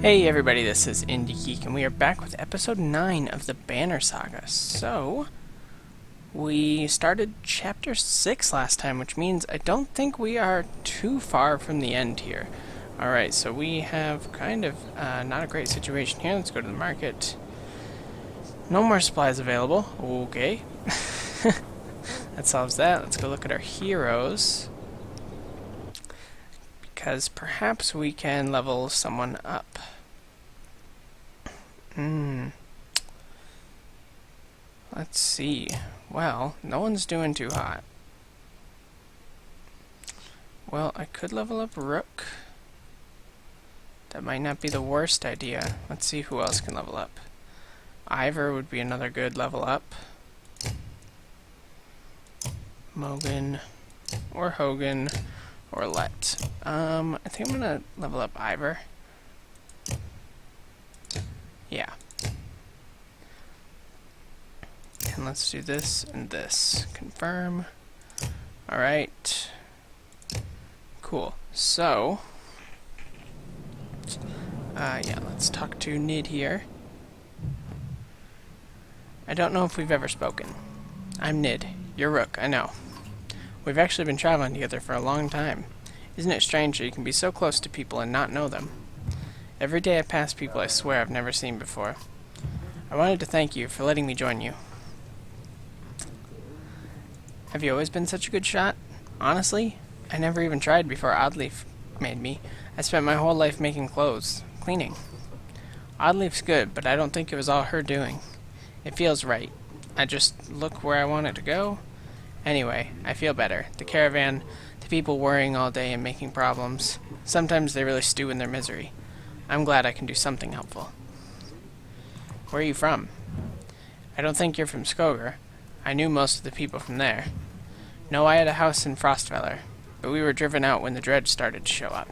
Hey everybody, this is IndieGeek, and we are back with episode 9 of the Banner Saga. So, we started chapter 6 last time, which means I don't think we are too far from the end here. Alright, so we have kind of not a great situation here. Let's go to the market. No more supplies available. Okay. That solves that. Let's go look at our heroes, because perhaps we can level someone up. Let's see. Well, no one's doing too hot. Well, I could level up Rook. That might not be the worst idea. Let's see who else can level up. Ivor would be another good level up. Mogan, or Hogan, or Let. I think I'm gonna level up Ivor. Yeah. And let's do this and this. Confirm. Alright. Cool. So, yeah, let's talk to Nid here. I don't know if we've ever spoken. I'm Nid. You're Rook, I know. We've actually been traveling together for a long time. Isn't it strange that you can be so close to people and not know them? Every day I pass people I swear I've never seen before. I wanted to thank you for letting me join you. Have you always been such a good shot? Honestly, I never even tried before Oddleaf made me. I spent my whole life making clothes, cleaning. Oddleaf's good, but I don't think it was all her doing. It feels right. I just look where I want it to go. Anyway, I feel better. The caravan, the people worrying all day and making problems. Sometimes they really stew in their misery. I'm glad I can do something helpful. Where are you from? I don't think you're from Skogar. I knew most of the people from there. No, I had a house in Frostfeller, but we were driven out when the dredge started to show up.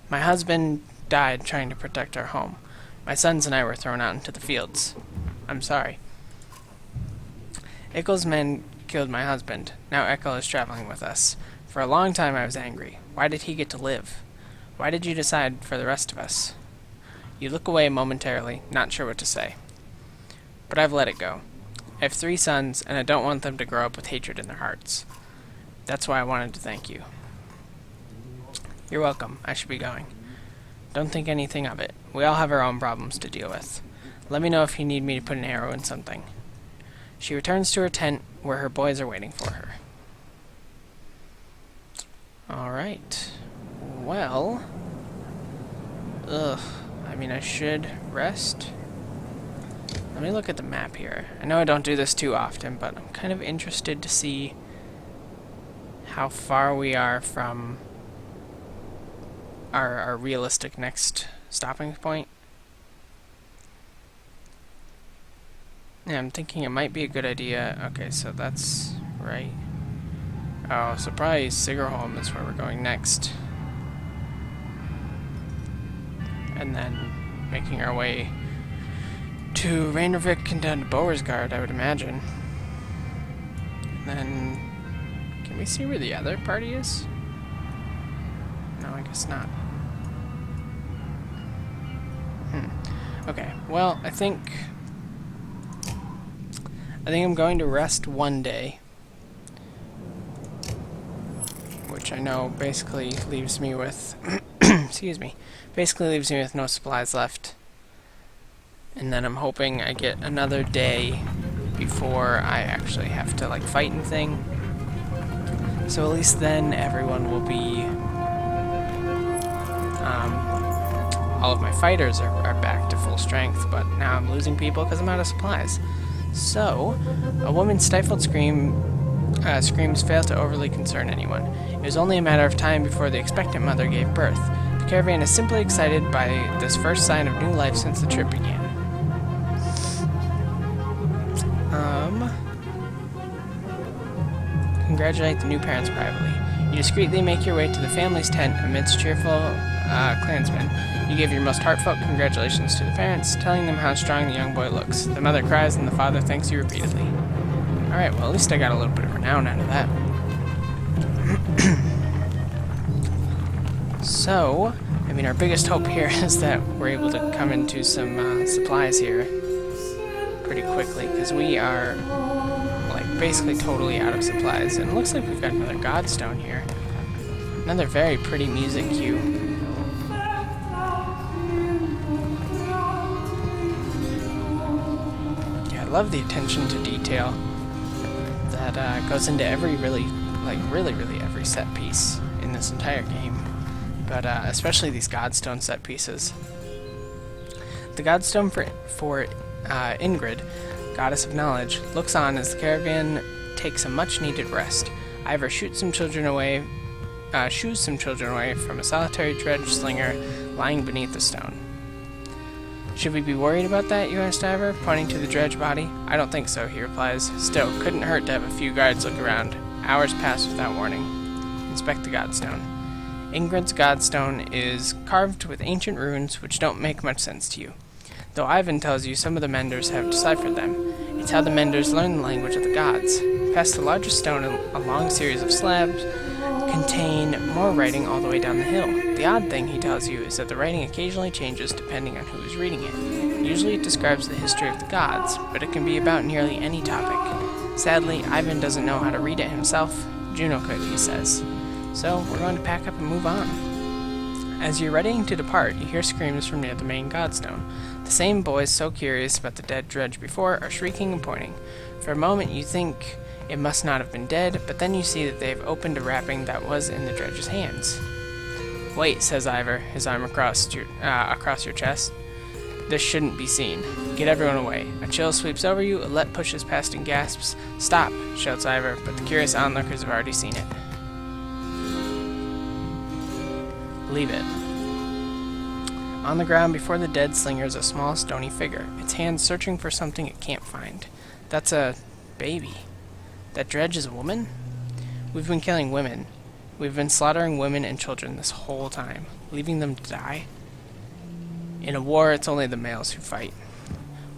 My husband died trying to protect our home. My sons and I were thrown out into the fields. I'm sorry. Ickel's men killed my husband. Now Ickel is traveling with us. For a long time I was angry. Why did he get to live? Why did you decide for the rest of us? You look away momentarily, not sure what to say. But I've let it go. I have 3 sons, and I don't want them to grow up with hatred in their hearts. That's why I wanted to thank you. You're welcome. I should be going. Don't think anything of it. We all have our own problems to deal with. Let me know if you need me to put an arrow in something. She returns to her tent, where her boys are waiting for her. Alright. Well... I mean, I should rest. Let me look at the map here. I know I don't do this too often, but I'm kind of interested to see how far we are from our realistic next stopping point. Yeah, I'm thinking it might be a good idea. Okay, so that's right. Oh, so probably Sigerholm is where we're going next. And then making our way to Reindervik and down to Bowersgard, I would imagine. And then, can we see where the other party is? No, I guess not. Okay, well, I think I'm going to rest one day, which I know basically leaves me with, excuse me, basically leaves me with no supplies left. And then I'm hoping I get another day before I actually have to, like, fight anything. So at least then everyone will be, all of my fighters are back to full strength, but now I'm losing people because I'm out of supplies. So, a woman's stifled screams failed to overly concern anyone. It was only a matter of time before the expectant mother gave birth. The caravan is simply excited by this first sign of new life since the trip began. Congratulate the new parents privately. You discreetly make your way to the family's tent amidst cheerful clansmen. You give your most heartfelt congratulations to the parents, telling them how strong the young boy looks. The mother cries and the father thanks you repeatedly. Alright, well at least I got a little bit of renown out of that. So, I mean, our biggest hope here is that we're able to come into some supplies here pretty quickly, because we are, like, basically totally out of supplies. And it looks like we've got another Godstone here. Another very pretty music cue. Yeah, I love the attention to detail that goes into every really every set piece in this entire game. But especially these Godstone set pieces. The Godstone for Ingrid, Goddess of Knowledge, looks on as the caravan takes a much-needed rest. Ivor shoots some children away from a solitary dredge slinger lying beneath the stone. Should we be worried about that, you asked Ivor, pointing to the dredge body. I don't think so, he replies. Still, couldn't hurt to have a few guards look around. Hours pass without warning. Inspect the Godstone. Ingrid's Godstone is carved with ancient runes which don't make much sense to you, though Ivan tells you some of the menders have deciphered them. It's how the menders learn the language of the gods. Past the largest stone, a long series of slabs contain more writing all the way down the hill. The odd thing, he tells you, is that the writing occasionally changes depending on who is reading it. Usually it describes the history of the gods, but it can be about nearly any topic. Sadly, Ivan doesn't know how to read it himself. Juno could, he says. So, we're going to pack up and move on. As you're readying to depart, you hear screams from near the main Godstone. The same boys so curious about the dead dredge before are shrieking and pointing. For a moment you think it must not have been dead, but then you see that they've opened a wrapping that was in the dredge's hands. Wait, says Ivor, his arm across your chest. This shouldn't be seen. Get everyone away. A chill sweeps over you, Alette pushes past and gasps. Stop, shouts Ivor, but the curious onlookers have already seen it. Leave it. On the ground before the dead slinger is a small stony figure, its hands searching for something it can't find. That's a baby. That dredge is a woman? We've been killing women. We've been slaughtering women and children this whole time, leaving them to die. In a war, it's only the males who fight.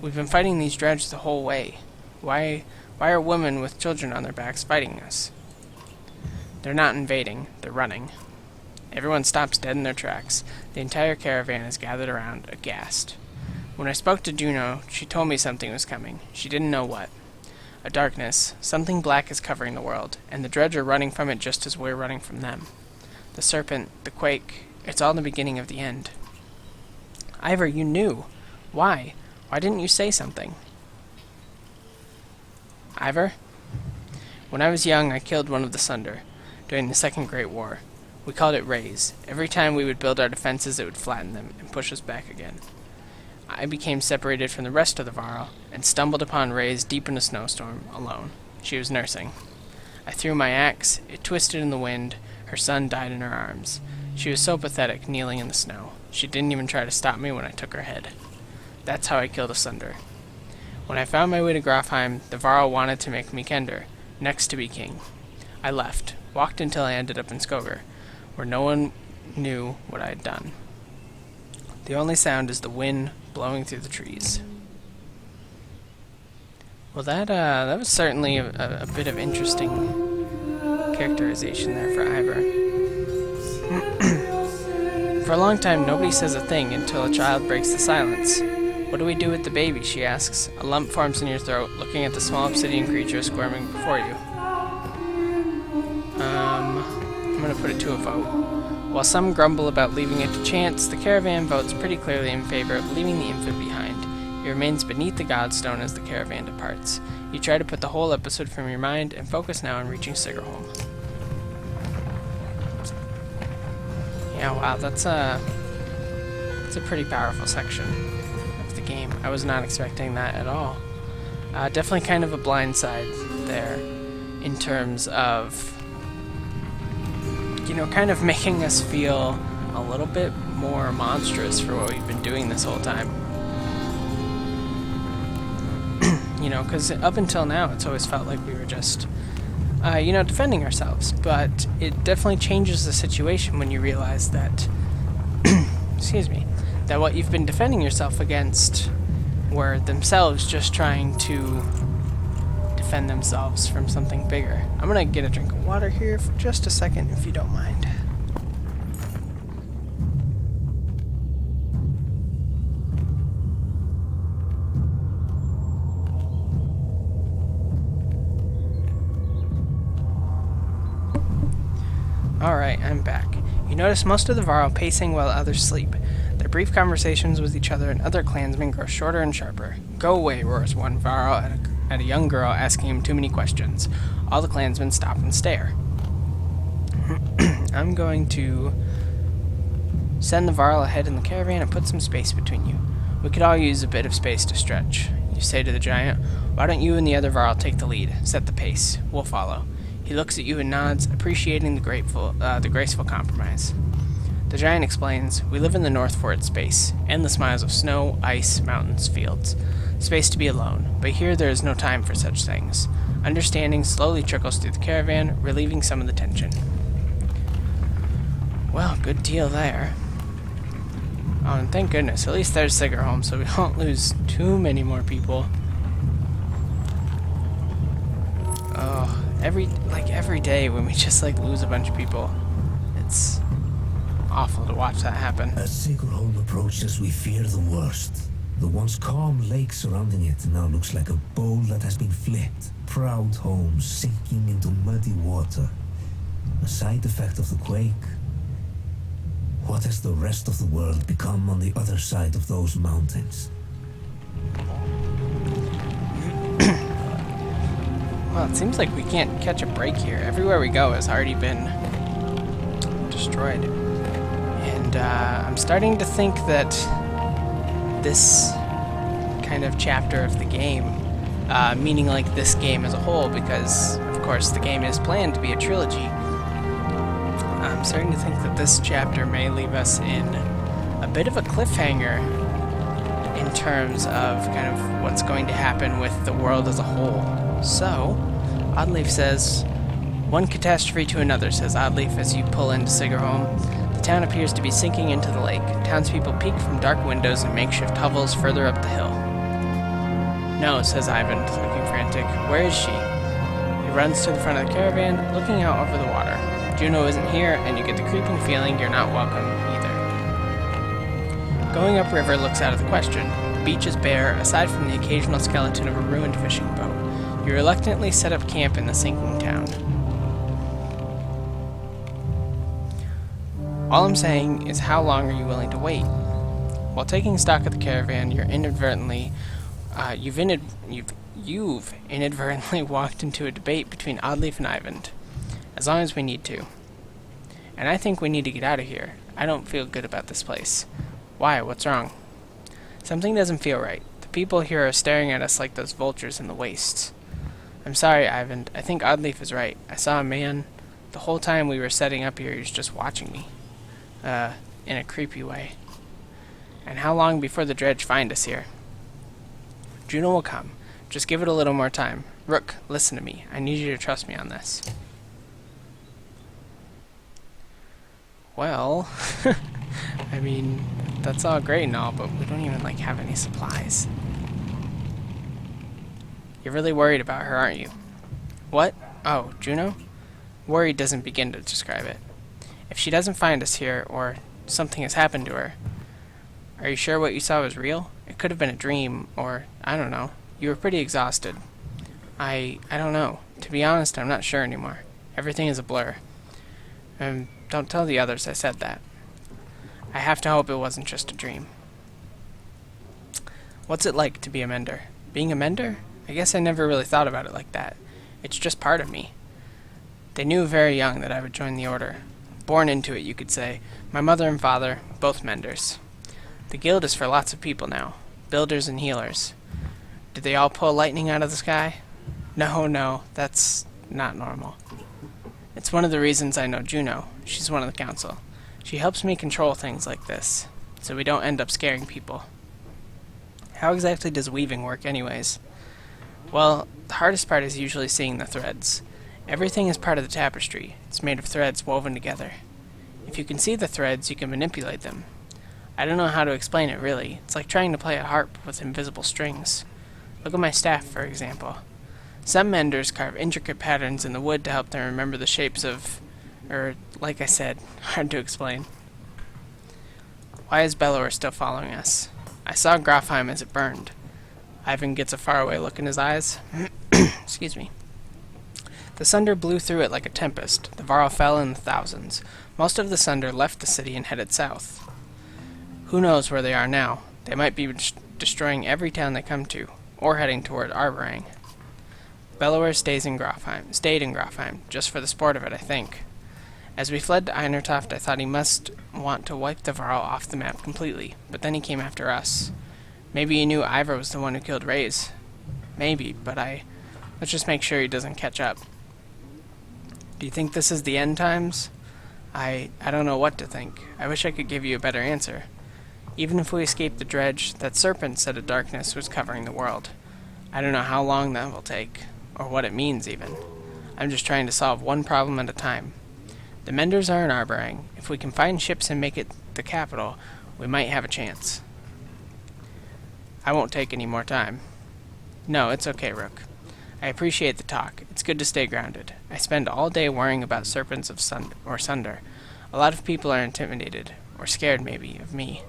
We've been fighting these dredge the whole way. Why are women with children on their backs fighting us? They're not invading, they're running. Everyone stops dead in their tracks. The entire caravan is gathered around, aghast. When I spoke to Juno, she told me something was coming. She didn't know what. A darkness. Something black is covering the world, and the dredge are running from it just as we're running from them. The serpent, the quake, it's all the beginning of the end. Ivor, you knew. Why? Why didn't you say something? Ivor? When I was young, I killed one of the Sunder, during the Second Great War. We called it Rays. Every time we would build our defenses, it would flatten them and push us back again. I became separated from the rest of the Varl, and stumbled upon Rays deep in a snowstorm, alone. She was nursing. I threw my axe, it twisted in the wind, her son died in her arms. She was so pathetic, kneeling in the snow. She didn't even try to stop me when I took her head. That's how I killed a Sunder. When I found my way to Grafheim, the Varl wanted to make me Kender, next to be king. I left, walked until I ended up in Skogar, where no one knew what I had done. The only sound is the wind blowing through the trees. Well, that was certainly a bit of interesting characterization there for Ivor. For a long time, nobody says a thing until a child breaks the silence. What do we do with the baby, she asks. A lump forms in your throat, looking at the small obsidian creature squirming before you. I'm going to put it to a vote. While some grumble about leaving it to chance, the caravan votes pretty clearly in favor of leaving the infant behind. He remains beneath the Godstone as the caravan departs. You try to put the whole episode from your mind and focus now on reaching Sigerholm. Yeah, wow, that's a pretty powerful section of the game. I was not expecting that at all. Definitely kind of a blindside there in terms of, kind of making us feel a little bit more monstrous for what we've been doing this whole time. Because up until now, it's always felt like we were just, defending ourselves. But it definitely changes the situation when you realize that, that what you've been defending yourself against were themselves just trying to defend themselves from something bigger. I'm gonna get a drink of water here for just a second, if you don't mind. Alright, I'm back. You notice most of the Varl pacing while others sleep. Their brief conversations with each other and other clansmen grow shorter and sharper. Go away, roars one Varl at a young girl asking him too many questions. All the clansmen stop and stare. I'm going to send the Varl ahead in the caravan and put some space between you. We could all use a bit of space to stretch. You say to the giant, why don't you and the other Varl take the lead, set the pace. We'll follow. He looks at you and nods, appreciating the graceful compromise. The giant explains, we live in the north for its space, endless miles of snow, ice, mountains, fields. Space to be alone, but here there is no time for such things. Understanding slowly trickles through the caravan, relieving some of the tension. Well, good deal there. Oh, and thank goodness, at least there's Sigerholm, so we won't lose too many more people. Oh, every day when we just lose a bunch of people, it's awful to watch that happen. As Sigerholm approaches, we fear the worst. The once calm lake surrounding it now looks like a bowl that has been flipped. Proud homes sinking into muddy water. A side effect of the quake. What has the rest of the world become on the other side of those mountains? Well, it seems like we can't catch a break here. Everywhere we go has already been destroyed. And I'm starting to think that this kind of chapter of the game, meaning this game as a whole, because of course the game is planned to be a trilogy, I'm starting to think that this chapter may leave us in a bit of a cliffhanger in terms of kind of what's going to happen with the world as a whole. So, Oddleif says, one catastrophe to another, says Oddleif as you pull into Sigerholm. The town appears to be sinking into the lake. Townspeople peek from dark windows and makeshift hovels further up the hill. No, says Ivan, looking frantic. Where is she? He runs to the front of the caravan, looking out over the water. Juno isn't here, and you get the creeping feeling you're not welcome either. Going upriver looks out of the question. The beach is bare, aside from the occasional skeleton of a ruined fishing boat. You reluctantly set up camp in the sinking town. All I'm saying is, how long are you willing to wait? While taking stock of the caravan, you've inadvertently walked into a debate between Oddleif and Ivan. As long as we need to. And I think we need to get out of here. I don't feel good about this place. Why? What's wrong? Something doesn't feel right. The people here are staring at us like those vultures in the wastes. I'm sorry, Ivan. I think Oddleif is right. I saw a man. The whole time we were setting up here, he was just watching me. In a creepy way. And how long before the dredge find us here? Juno will come. Just give it a little more time. Rook, listen to me. I need you to trust me on this. Well, I mean, that's all great and all, but we don't even have any supplies. You're really worried about her, aren't you? What? Oh, Juno? Worried doesn't begin to describe it. If she doesn't find us here, or something has happened to her, are you sure what you saw was real? It could have been a dream, or, I don't know. You were pretty exhausted. I don't know. To be honest, I'm not sure anymore. Everything is a blur. Don't tell the others I said that. I have to hope it wasn't just a dream. What's it like to be a mender? Being a mender? I guess I never really thought about it like that. It's just part of me. They knew very young that I would join the order. Born into it, you could say. My mother and father, both menders. The guild is for lots of people now. Builders and healers. Did they all pull lightning out of the sky? No, that's not normal. It's one of the reasons I know Juno. She's one of the council. She helps me control things like this, so we don't end up scaring people. How exactly does weaving work anyways? Well, the hardest part is usually seeing the threads. Everything is part of the tapestry. It's made of threads woven together. If you can see the threads, you can manipulate them. I don't know how to explain it really. It's like trying to play a harp with invisible strings. Look at my staff, for example. Some menders carve intricate patterns in the wood to help them remember the shapes of... like I said, hard to explain. Why is Bellower still following us? I saw Grafheim as it burned. Ivan gets a faraway look in his eyes. Excuse me. The Sunder blew through it like a tempest. The Varl fell in the thousands. Most of the Sunder left the city and headed south. Who knows where they are now? They might be destroying every town they come to, or heading toward Arberang. Bellower stayed in Grofheim, just for the sport of it, I think. As we fled to Einertoft, I thought he must want to wipe the Varl off the map completely, but then he came after us. Maybe he knew Ivor was the one who killed Reyes. Maybe, but let's just make sure he doesn't catch up. Do you think this is the end times? I don't know what to think. I wish I could give you a better answer. Even if we escape the dredge, that serpent said a darkness was covering the world. I don't know how long that will take, or what it means even. I'm just trying to solve one problem at a time. The Menders are in Arberang. If we can find ships and make it the capital, we might have a chance. I won't take any more time. No, it's okay, Rook. I appreciate the talk. It's good to stay grounded. I spend all day worrying about serpents of Sunder. A lot of people are intimidated, or scared maybe, of me.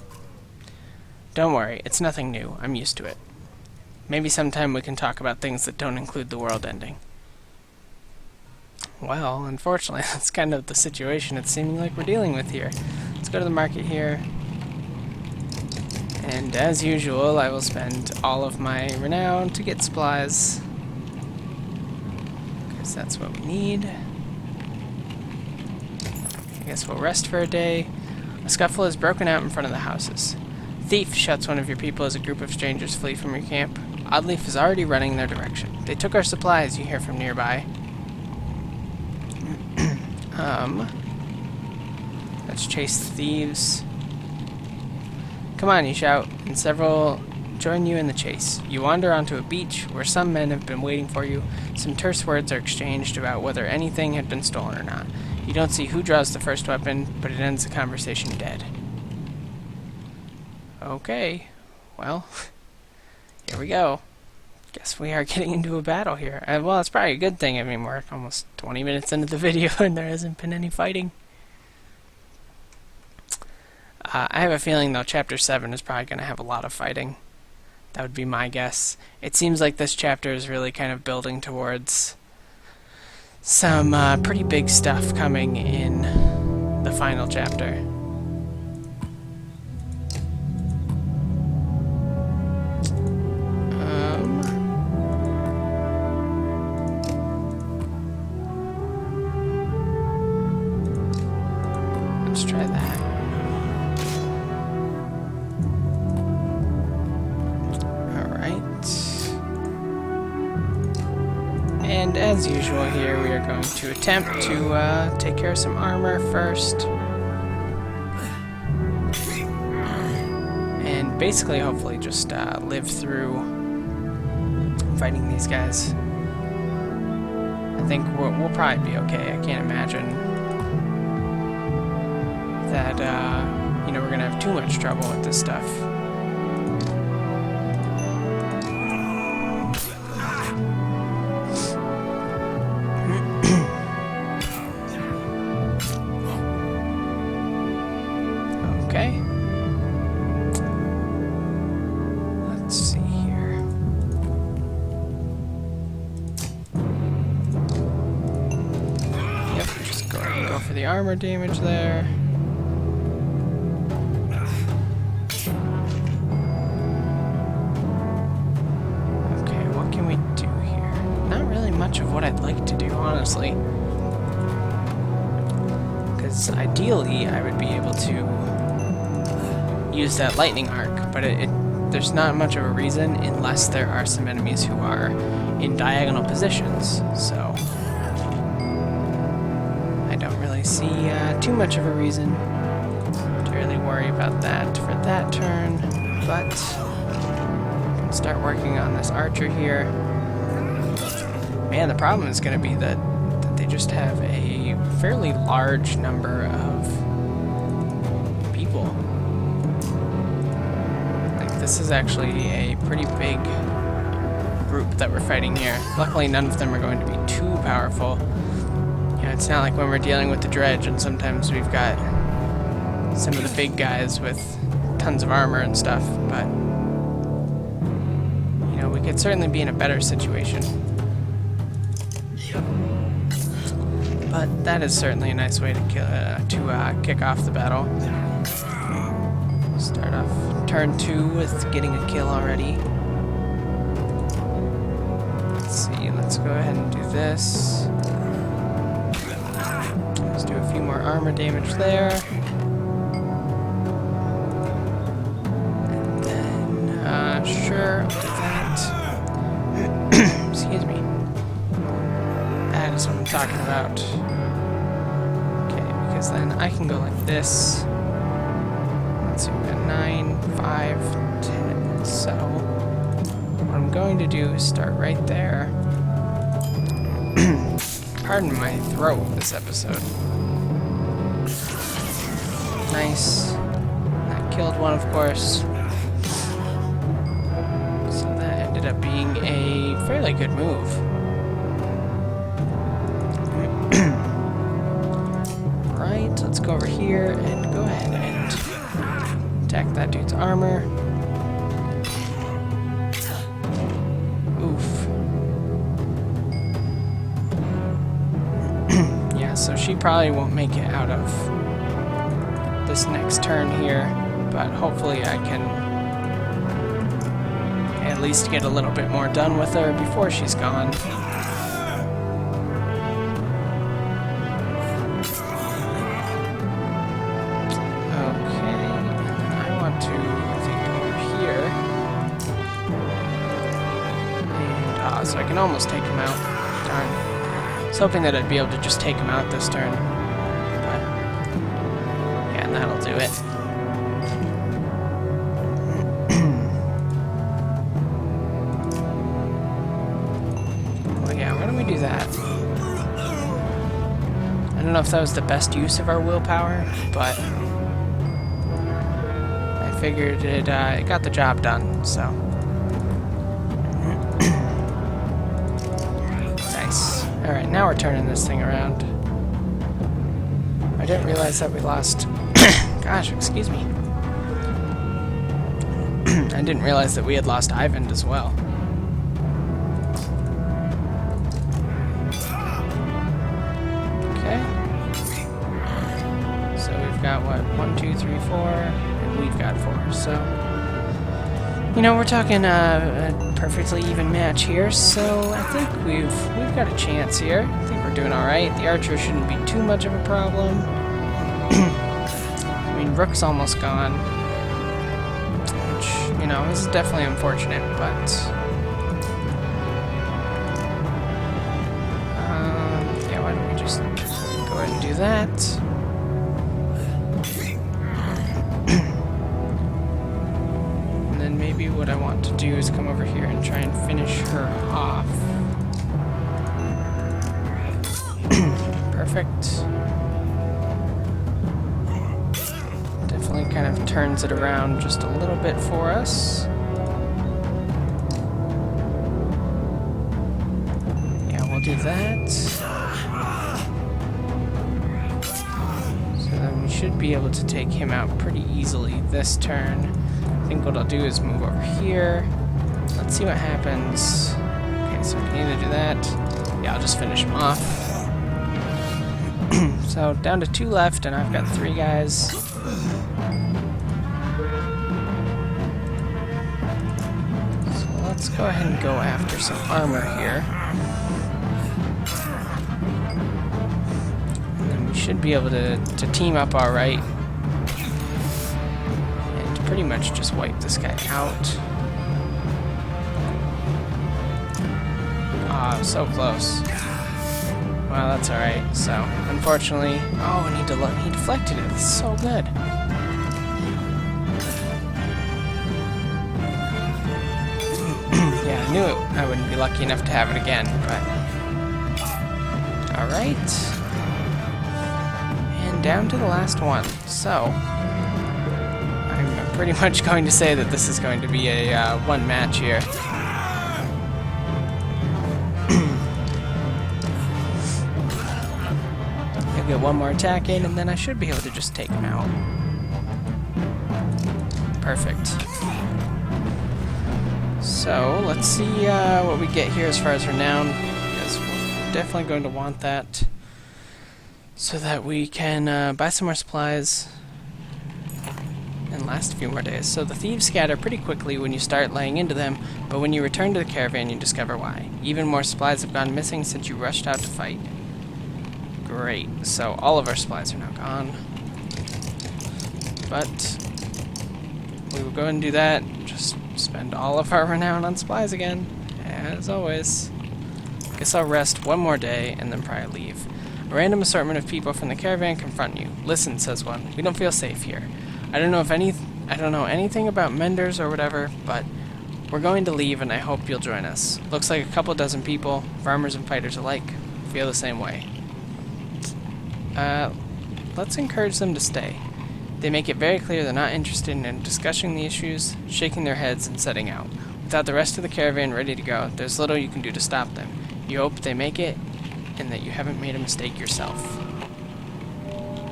Don't worry, it's nothing new. I'm used to it. Maybe sometime we can talk about things that don't include the world ending. Well, unfortunately, that's kind of the situation it's seeming like we're dealing with here. Let's go to the market here. And as usual, I will spend all of my renown to get supplies. Because that's what we need. I guess we'll rest for a day. A scuffle has broken out in front of the houses. Thief shuts one of your people as a group of strangers flee from your camp. Oddleaf is already running in their direction. They took our supplies, you hear from nearby. Let's chase the thieves. Come on, you shout, and several join you in the chase. You wander onto a beach where some men have been waiting for you. Some terse words are exchanged about whether anything had been stolen or not. You don't see who draws the first weapon, but it ends the conversation dead. Okay, well, here we go. Guess we are getting into a battle here. Well, it's probably a good thing. I mean, we're almost 20 minutes into the video and there hasn't been any fighting. I have a feeling, though, Chapter 7 is probably going to have a lot of fighting. That would be my guess. It seems like this chapter is really kind of building towards some pretty big stuff coming in the final chapter. Let's try that. And as usual here, we are going to attempt to take care of some armor first. And basically, hopefully, just live through fighting these guys. I think we'll probably be okay. I can't imagine that, we're going to have too much trouble with this stuff. Armor damage there. Okay, what can we do here? Not really much of what I'd like to do, honestly. Because ideally, I would be able to use that lightning arc, but there's not much of a reason unless there are some enemies who are in diagonal positions, so see too much of a reason to really worry about that for that turn, but we can start working on this archer here. Man, the problem is going to be that they just have a fairly large number of people. Like, this is actually a pretty big group that we're fighting here. Luckily, none of them are going to be too powerful. It's not like when we're dealing with the dredge and sometimes we've got some of the big guys with tons of armor and stuff, but we could certainly be in a better situation. But that is certainly a nice way to kick off the battle. Start off turn 2 with getting a kill already. Let's see, let's go ahead and do this. Let's do a few more armor damage there. And then, sure, I'll do that. Excuse me. That is what I'm talking about. Okay, because then I can go like this. Let's see, we got 9, 5, 10. So, what I'm going to do is start right there. Pardon my throat this episode. Nice. That killed one, of course. So that ended up being a fairly good move. Right, let's go over here and go ahead and attack that dude's armor. Oof. Yeah, so she probably won't make it out of this next turn here, but hopefully I can at least get a little bit more done with her before she's gone. So I can almost take him out. Darn. I was hoping that I'd be able to just take him out this turn. But yeah, and that'll do it. Well, yeah, why don't we do that? I don't know if that was the best use of our willpower, but I figured it got the job done, so. Alright, now we're turning this thing around. I didn't realize that we lost... Gosh, excuse me. I didn't realize that we had lost Ivan as well. Okay. So we've got, what, 1, 2, 3, 4, and we've got 4, so... You know, we're talking a perfectly even match here, so I think we've got a chance here. I think we're doing alright. The archer shouldn't be too much of a problem. I mean, Rook's almost gone. Which, you know, this is definitely unfortunate, but... yeah, why don't we just go ahead and do that. Maybe what I want to do is come over here and try and finish her off. Perfect. Definitely kind of turns it around just a little bit for us. Yeah, we'll do that. So then we should be able to take him out pretty easily this turn. I think what I'll do is move over here. Let's see what happens. Okay, so I can either do that. Yeah, I'll just finish him off. So down to 2 left, and I've got 3 guys. So let's go ahead and go after some armor here. And then we should be able to team up alright. Pretty much just wipe this guy out. Ah, so close. Well, that's alright. So, unfortunately... Oh, and he deflected it. This is so good. Yeah, I knew I wouldn't be lucky enough to have it again, but... Alright. And down to the last one. So... I'm pretty much going to say that this is going to be a one match here. I'll get one more attack in, and then I should be able to just take him out. Perfect. So, let's see what we get here as far as renown, because we're definitely going to want that. so that we can buy some more supplies and last a few more days. So the thieves scatter pretty quickly when you start laying into them, but when you return to the caravan you discover why. Even more supplies have gone missing since you rushed out to fight. Great, so all of our supplies are now gone. But we will go and do that, just spend all of our renown on supplies again, as always. Guess I'll rest one more day and then probably leave. A random assortment of people from the caravan confront you. Listen, says one, we don't feel safe here. I don't know anything about menders or whatever, but we're going to leave and I hope you'll join us. Looks like a couple dozen people, farmers and fighters alike, feel the same way. Let's encourage them to stay. They make it very clear they're not interested in discussing the issues, shaking their heads and setting out. Without the rest of the caravan ready to go, there's little you can do to stop them. You hope they make it, and that you haven't made a mistake yourself.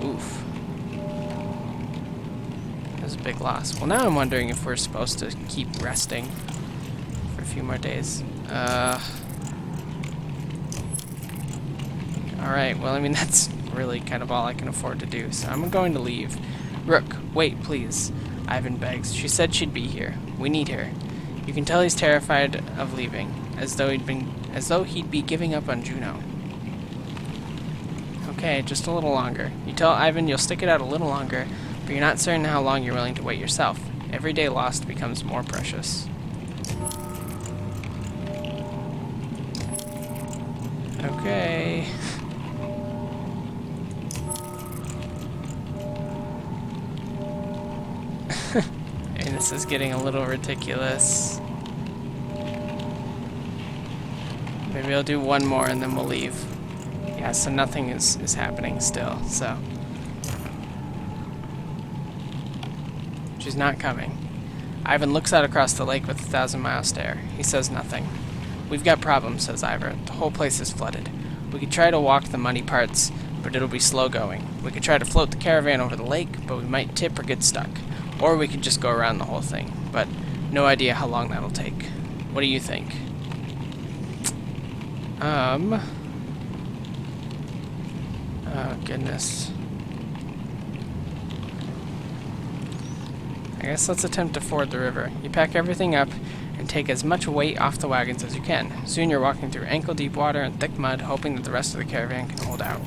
Oof. That was a big loss. Well, now I'm wondering if we're supposed to keep resting for a few more days. Alright, well, I mean, that's really kind of all I can afford to do, so I'm going to leave. Rook, wait, please. Ivan begs. She said she'd be here. We need her. You can tell he's terrified of leaving, as though he'd be giving up on Juno. Okay, just a little longer. You tell Ivan you'll stick it out a little longer, but you're not certain how long you're willing to wait yourself. Every day lost becomes more precious. Okay. And this is getting a little ridiculous. Maybe I'll do one more and then we'll leave. Yeah, so nothing is happening still, so. She's not coming. Ivan looks out across the lake with a 1,000-mile stare. He says nothing. We've got problems, says Ivan. The whole place is flooded. We could try to walk the muddy parts, but it'll be slow going. We could try to float the caravan over the lake, but we might tip or get stuck. Or we could just go around the whole thing, but no idea how long that'll take. What do you think? Oh, goodness. I guess let's attempt to ford the river. You pack everything up and take as much weight off the wagons as you can. Soon you're walking through ankle-deep water and thick mud, hoping that the rest of the caravan can hold out.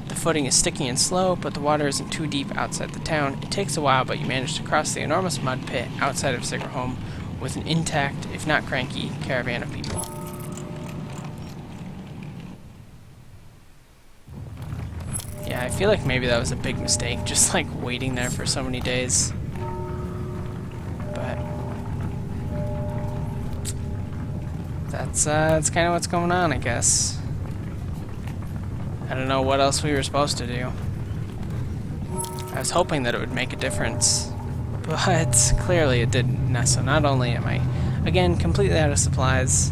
The footing is sticky and slow, but the water isn't too deep outside the town. It takes a while, but you manage to cross the enormous mud pit outside of Sigerholm with an intact, if not cranky, caravan of people. Yeah, I feel like maybe that was a big mistake, just like waiting there for so many days. But that's kind of what's going on, I guess. I don't know what else we were supposed to do. I was hoping that it would make a difference, but clearly it didn't. So not only am I, again, completely out of supplies,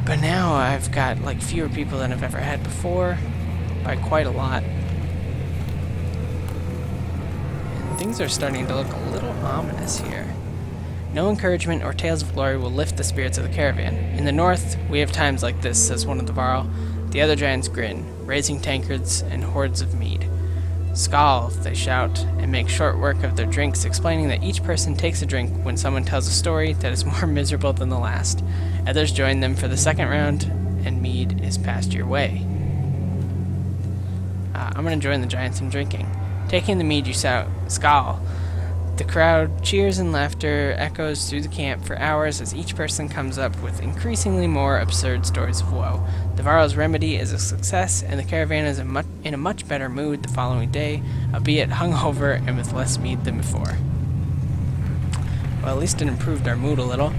but now I've got like fewer people than I've ever had before, by quite a lot. And things are starting to look a little ominous here. No encouragement or tales of glory will lift the spirits of the caravan. In the north, we have times like this, says one of the Varl. The other giants grin, raising tankards and hordes of mead. Skal, they shout, and make short work of their drinks, explaining that each person takes a drink when someone tells a story that is more miserable than the last. Others join them for the second round, and mead is passed your way. I'm going to join the giants in drinking. Taking the mead, you shout, Skal. The crowd cheers and laughter echoes through the camp for hours as each person comes up with increasingly more absurd stories of woe. The Varl's remedy is a success, and the caravan is in a much better mood the following day, albeit hungover and with less mead than before. Well, at least it improved our mood a little.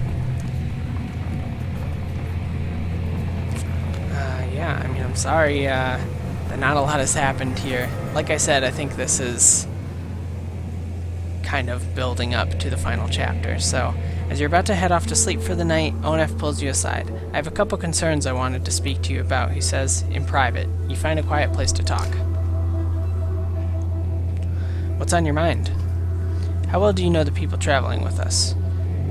Yeah, I mean, I'm sorry that not a lot has happened here. Like I said, I think this is kind of building up to the final chapter. So, as you're about to head off to sleep for the night, Onef pulls you aside. I have a couple concerns I wanted to speak to you about, he says, in private. You find a quiet place to talk. What's on your mind? How well do you know the people traveling with us?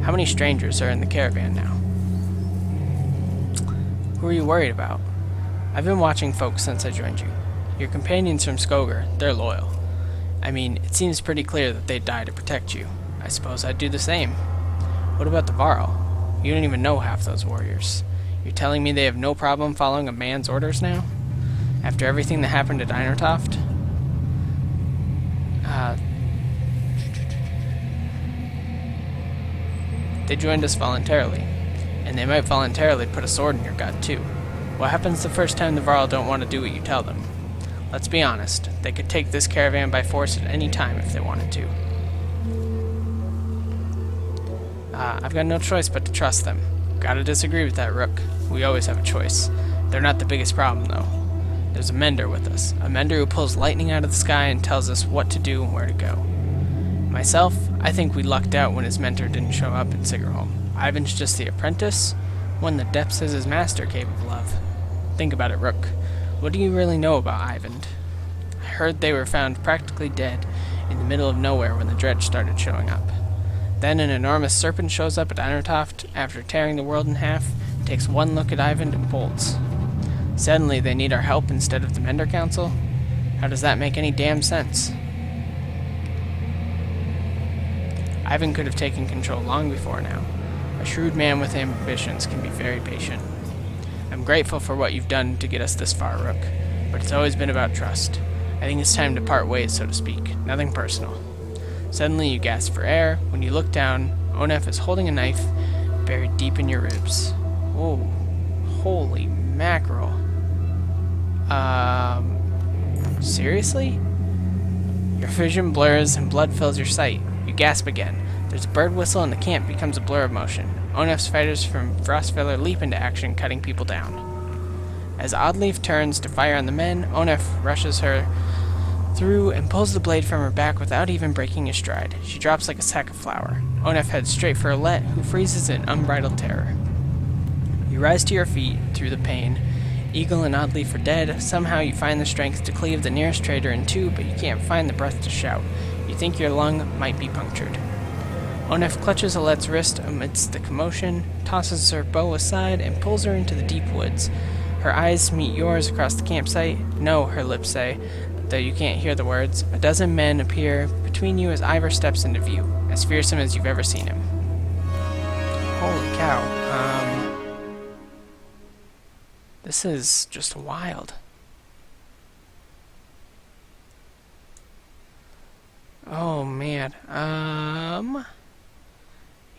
How many strangers are in the caravan now? Who are you worried about? I've been watching folks since I joined you. Your companions from Skoger, they're loyal. I mean, it seems pretty clear that they'd die to protect you. I suppose I'd do the same. What about the Varl? You don't even know half those warriors. You're telling me they have no problem following a man's orders now? After everything that happened at Einertoft? They joined us voluntarily. And they might voluntarily put a sword in your gut, too. What happens the first time the Varl don't want to do what you tell them? Let's be honest, they could take this caravan by force at any time if they wanted to. I've got no choice but to trust them. Gotta disagree with that, Rook. We always have a choice. They're not the biggest problem, though. There's a mender with us. A mender who pulls lightning out of the sky and tells us what to do and where to go. Myself, I think we lucked out when his mentor didn't show up in Sigerholm. Ivan's just the apprentice, one the depths is his master capable of. Think about it, Rook. What do you really know about Ivan? I heard they were found practically dead in the middle of nowhere when the dredge started showing up. Then an enormous serpent shows up at Einertoft after tearing the world in half, takes one look at Ivan and bolts. Suddenly they need our help instead of the Mender Council? How does that make any damn sense? Ivan could have taken control long before now. A shrewd man with ambitions can be very patient. I'm grateful for what you've done to get us this far, Rook, but it's always been about trust. I think it's time to part ways, so to speak. Nothing personal. Suddenly you gasp for air. When you look down, Onef is holding a knife buried deep in your ribs. Oh, holy mackerel. Seriously? Your vision blurs and blood fills your sight. You gasp again. There's a bird whistle and the camp becomes a blur of motion. Onef's fighters from Frostfeller leap into action, cutting people down. As Oddleaf turns to fire on the men, Onef rushes her through and pulls the blade from her back without even breaking a stride. She drops like a sack of flour. Onef heads straight for Alette, who freezes in unbridled terror. You rise to your feet through the pain. Eagle and Oddleaf are dead. Somehow you find the strength to cleave the nearest traitor in two, but you can't find the breath to shout. You think your lung might be punctured. Onef clutches Alette's wrist amidst the commotion, tosses her bow aside, and pulls her into the deep woods. Her eyes meet yours across the campsite. No, her lips say, though you can't hear the words. A dozen men appear between you as Ivor steps into view, as fearsome as you've ever seen him. Holy cow. This is just wild. Oh, man.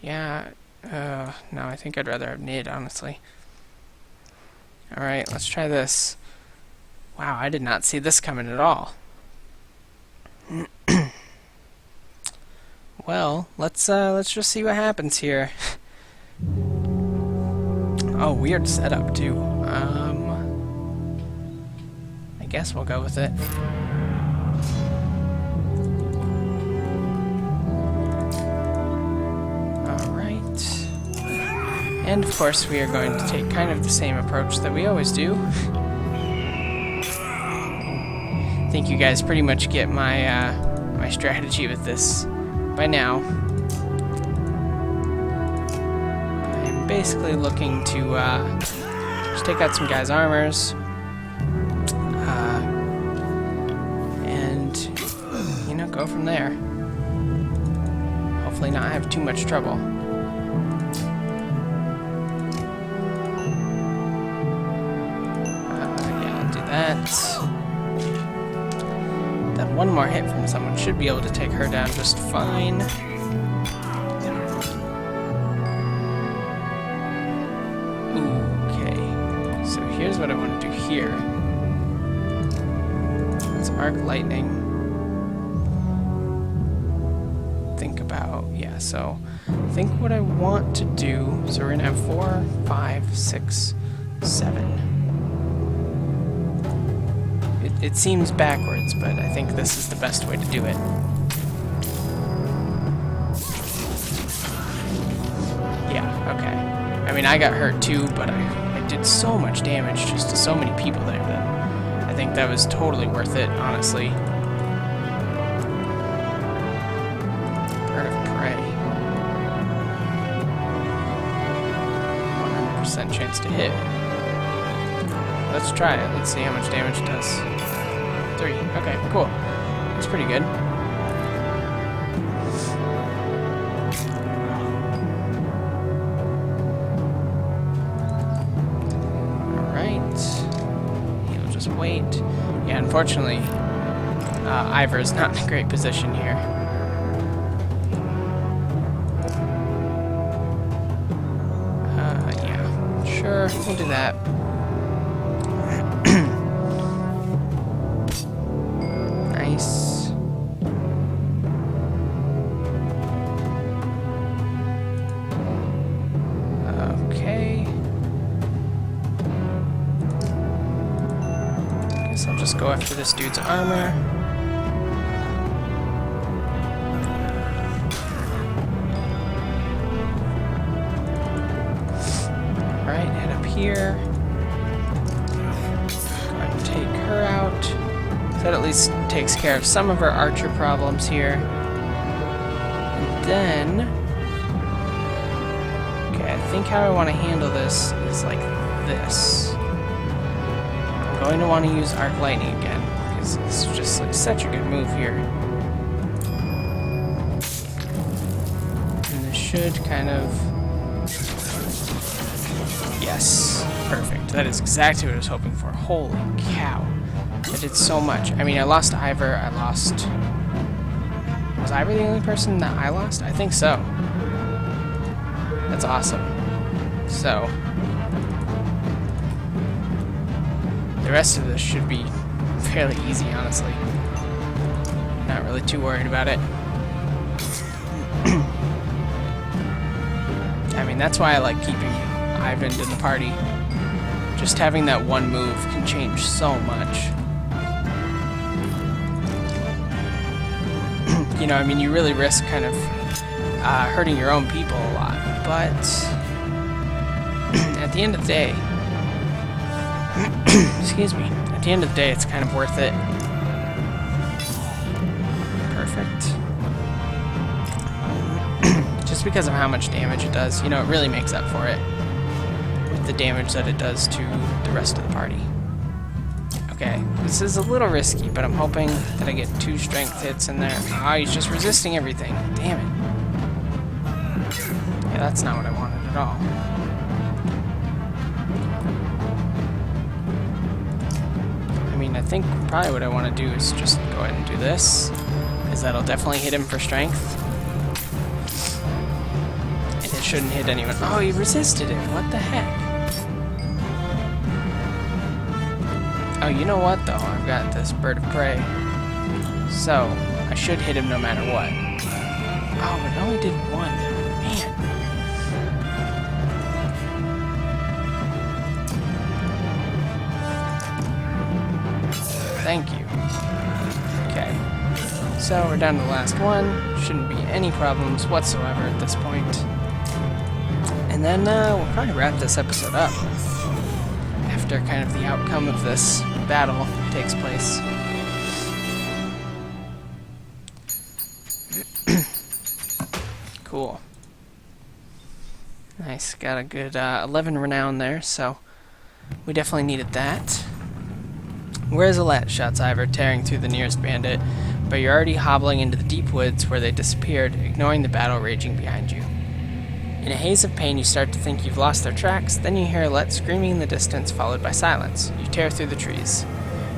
Yeah, no, I think I'd rather have Nid, honestly. Alright, let's try this. Wow, I did not see this coming at all. Well, let's just see what happens here. Oh, weird setup, too. I guess we'll go with it. And of course we are going to take kind of the same approach that we always do. I think you guys pretty much get my my strategy with this by now. I'm basically looking to just take out some guys' armors and, you know, go from there. Hopefully not have too much trouble. That one more hit from someone should be able to take her down just fine. Okay, so here's what I want to do here. Let's arc lightning. Think about, yeah, so I think what I want to do, so we're gonna have 4, 5, 6, 7. It seems backwards, but I think this is the best way to do it. Yeah, okay. I mean, I got hurt too, but I did so much damage just to so many people there that I think that was totally worth it, honestly. Bird of Prey. 100% chance to hit. let's try it. Let's see how much damage it does. 3. Okay, cool. That's pretty good. Alright. He'll just wait. Yeah, unfortunately, Ivor is not in a great position here. Yeah, sure, we'll do that. Nice. Okay. Guess I'll just go after this dude's armor. Alright, head up here. Go ahead and take her out. That at least takes care of some of our archer problems here. And then... okay, I think how I want to handle this is like this. I'm going to want to use Arc Lightning again, because it's just like such a good move here. And this should kind of... yes, perfect. That is exactly what I was hoping for. Holy cow. I did so much. I mean, I lost Ivor, I lost... was Ivor the only person that I lost? I think so. That's awesome. So... the rest of this should be fairly easy, honestly. Not really too worried about it. I mean, that's why I like keeping Ivan in the party. Just having that one move can change so much. You know, I mean, you really risk kind of hurting your own people a lot, but at the end of the day, excuse me, at the end of the day, it's kind of worth it. Perfect. Just because of how much damage it does, you know, it really makes up for it with the damage that it does to the rest of the party. Okay, this is a little risky, but I'm hoping that I get 2 strength hits in there. Ah, he's just resisting everything. Damn it. Yeah, that's not what I wanted at all. I mean, I think probably what I want to do is just go ahead and do this, because that'll definitely hit him for strength. And it shouldn't hit anyone. Oh, he resisted it. What the heck? Oh, you know what, though? I've got this bird of prey. So, I should hit him no matter what. Oh, but it only did 1. Man. Thank you. Okay. So, we're down to the last one. Shouldn't be any problems whatsoever at this point. And then, we'll probably wrap this episode up. After kind of the outcome of this battle takes place. Cool. Nice, got a good 11 renown there, so we definitely needed that. Where's Alette? Shouts Ivor, tearing through the nearest bandit, but you're already hobbling into the deep woods where they disappeared, ignoring the battle raging behind you. In a haze of pain, you start to think you've lost their tracks, then you hear Alette screaming in the distance, followed by silence. You tear through the trees.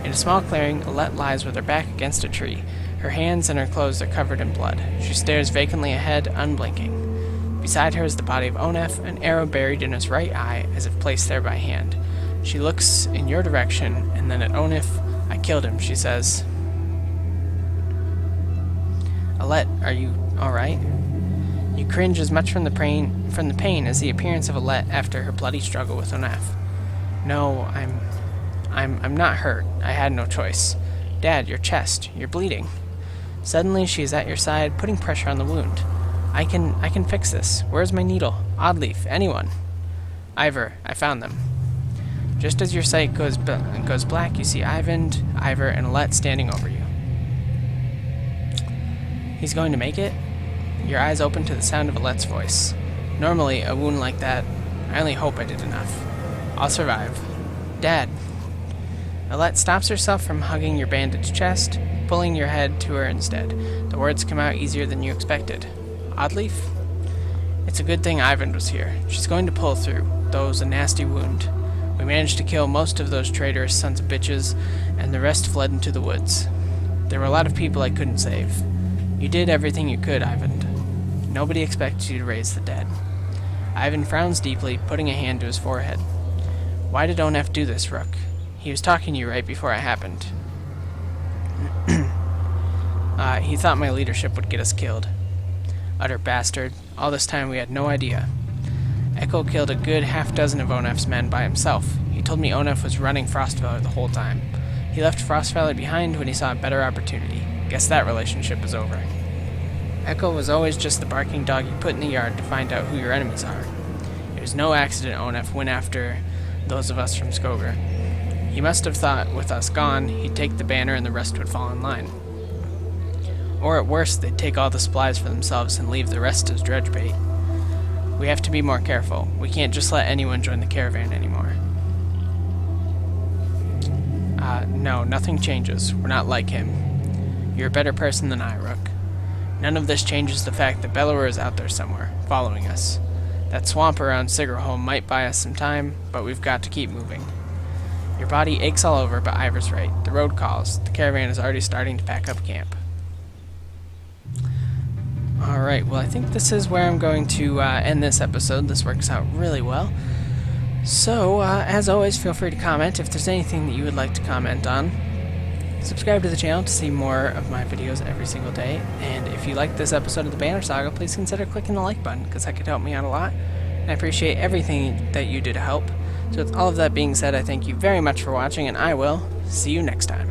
In a small clearing, Alette lies with her back against a tree. Her hands and her clothes are covered in blood. She stares vacantly ahead, unblinking. Beside her is the body of Onef, an arrow buried in his right eye, as if placed there by hand. She looks in your direction, and then at Onef. I killed him, she says. Alette, are you alright? You cringe as much from the pain as the appearance of Alette after her bloody struggle with Onef. No, I'm not hurt. I had no choice. Dad, your chest. You're bleeding. Suddenly, she is at your side, putting pressure on the wound. I can fix this. Where's my needle? Oddleaf, anyone? Ivor, I found them. Just as your sight goes black, you see Ivor, and Alette standing over you. He's going to make it? Your eyes open to the sound of Alette's voice. Normally, a wound like that, I only hope I did enough. I'll survive. Dad, Alette stops herself from hugging your bandaged chest, pulling your head to her instead. The words come out easier than you expected. Oddleaf? It's a good thing Ivan was here. She's going to pull through, though it was a nasty wound. We managed to kill most of those traitorous sons of bitches, and the rest fled into the woods. There were a lot of people I couldn't save. You did everything you could, Ivan. Nobody expects you to raise the dead. Ivan frowns deeply, putting a hand to his forehead. Why did Onef do this, Rook? He was talking to you right before it happened. He thought my leadership would get us killed. Utter bastard. All this time we had no idea. Echo killed a good half-dozen of Onef's men by himself. He told me Onef was running Frostfeller the whole time. He left Frostfeller behind when he saw a better opportunity. Guess that relationship is over. Echo was always just the barking dog you put in the yard to find out who your enemies are. It was no accident Onef went after those of us from Skogar. He must have thought, with us gone, he'd take the banner and the rest would fall in line. Or at worst, they'd take all the supplies for themselves and leave the rest as dredge bait. We have to be more careful. We can't just let anyone join the caravan anymore. No, nothing changes. We're not like him. You're a better person than I, Rook. None of this changes the fact that Bellower is out there somewhere, following us. That swamp around Sigerholm might buy us some time, but we've got to keep moving. Your body aches all over, but Ivor's right. The road calls. The caravan is already starting to pack up camp. Alright, well I think this is where I'm going to end this episode. This works out really well. So, as always, feel free to comment if there's anything that you would like to comment on. Subscribe to the channel to see more of my videos every single day. And if you like this episode of the Banner Saga, please consider clicking the like button, because that could help me out a lot. And I appreciate everything that you do to help. So with all of that being said, I thank you very much for watching, and I will see you next time.